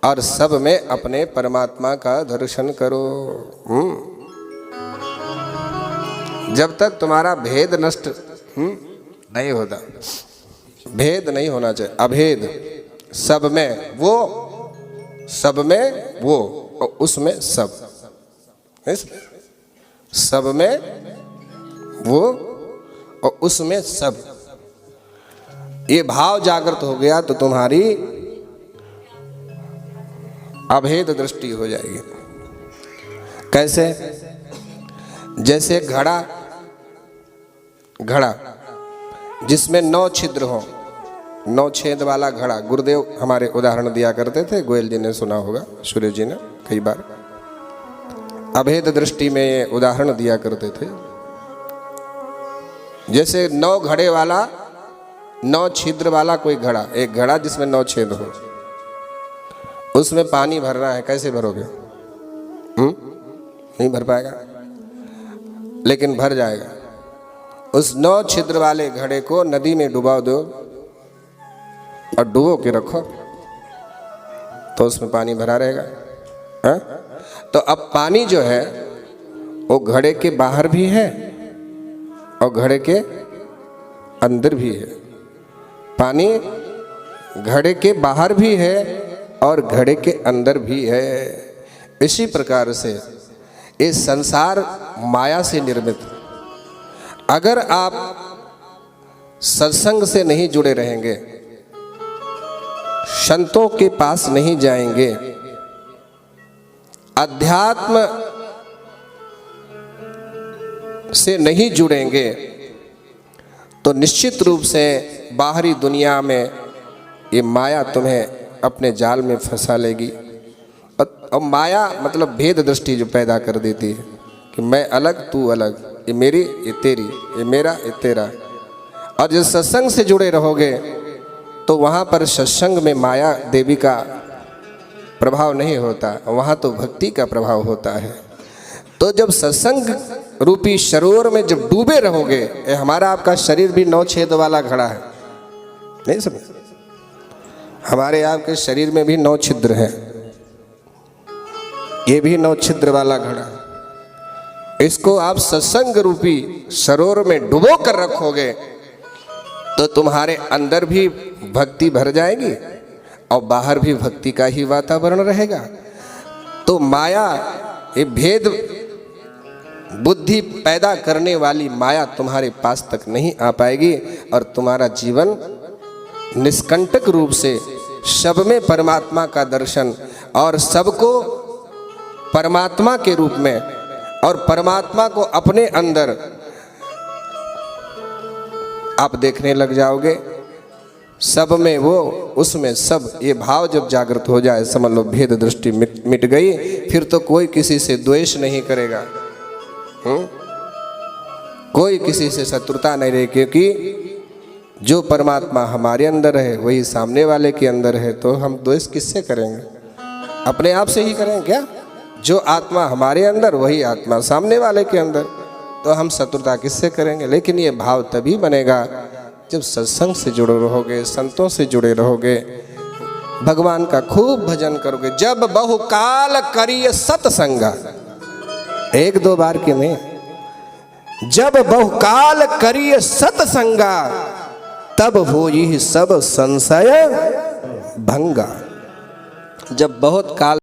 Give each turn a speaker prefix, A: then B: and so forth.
A: और सब में अपने परमात्मा का दर्शन करो। जब तक तुम्हारा भेद नष्ट नहीं होता, भेद नहीं होना चाहिए, अभेद, सब में वो, सब में वो और उसमें सब, सब में वो और उसमें सब, ये भाव जागृत हो गया तो तुम्हारी अभेद दृष्टि हो जाएगी। कैसे? जैसे घड़ा जिसमें 9 छिद्र हो, 9 छेद वाला घड़ा। गुरुदेव हमारे उदाहरण दिया करते थे, गोयल जी ने सुना होगा, सूर्य जी ने कई बार अभेद दृष्टि में ये उदाहरण दिया करते थे। जैसे 9 घड़े वाला, 9 छिद्र वाला कोई घड़ा, एक घड़ा जिसमें 9 छेद हो, उसमें पानी भरना है, कैसे भरोगे? नहीं भर पाएगा, लेकिन भर जाएगा। उस 9 छिद्र वाले घड़े को नदी में डुबा दो और डुबो के रखो तो उसमें पानी भरा रहेगा। हा? तो अब पानी जो है वो घड़े के बाहर भी है और घड़े के अंदर भी है। पानी घड़े के बाहर भी है और घड़े के अंदर भी है। इसी प्रकार से ये संसार माया से निर्मित। अगर आप सत्संग से नहीं जुड़े रहेंगे, संतों के पास नहीं जाएंगे, अध्यात्म से नहीं जुड़ेंगे, तो निश्चित रूप से बाहरी दुनिया में ये माया तुम्हें अपने जाल में फंसा लेगी। और माया मतलब भेद दृष्टि जो पैदा कर देती है कि मैं अलग, तू अलग, ये मेरी, ये तेरी, ये मेरा, ये तेरा। और जब सत्संग से जुड़े रहोगे तो वहाँ पर सत्संग में माया देवी का प्रभाव नहीं होता, वहाँ तो भक्ति का प्रभाव होता है। तो जब सत्संग रूपी सरोवर में जब डूबे रहोगे, हमारा आपका शरीर भी 9 छेद वाला घड़ा है, नहीं समझ? हमारे आपके शरीर में भी 9 छिद्र है, ये भी 9 छिद्र वाला घड़ा। इसको आप सत्संग रूपी सरोवर में डुबो कर रखोगे तो तुम्हारे अंदर भी भक्ति भर जाएगी और बाहर भी भक्ति का ही वातावरण रहेगा। तो माया, ये भेद बुद्धि पैदा करने वाली माया तुम्हारे पास तक नहीं आ पाएगी और तुम्हारा जीवन निष्कंटक रूप से सब में परमात्मा का दर्शन और सबको परमात्मा के रूप में और परमात्मा को अपने अंदर आप देखने लग जाओगे। सब में वो, उसमें सब, ये भाव जब जागृत हो जाए, समझ लो भेद दृष्टि मिट गई। फिर तो कोई किसी से द्वेष नहीं करेगा, कोई किसी से शत्रुता नहीं रहे, क्योंकि जो परमात्मा हमारे अंदर है वही सामने वाले के अंदर है। तो हम द्वेष किससे करेंगे? अपने आप से ही करेंगे क्या? जो आत्मा हमारे अंदर वही आत्मा सामने वाले के अंदर, तो हम शत्रुता किससे करेंगे? लेकिन ये भाव तभी बनेगा जब सत्संग से जुड़े रहोगे, संतों से जुड़े रहोगे, भगवान का खूब भजन करोगे। जब बहुकाल करिए सत्संगा, 1-2 बार के नहीं, जब बहुकाल करिए सत्संगा तब होई सब संशय भंगा। जब बहुत काल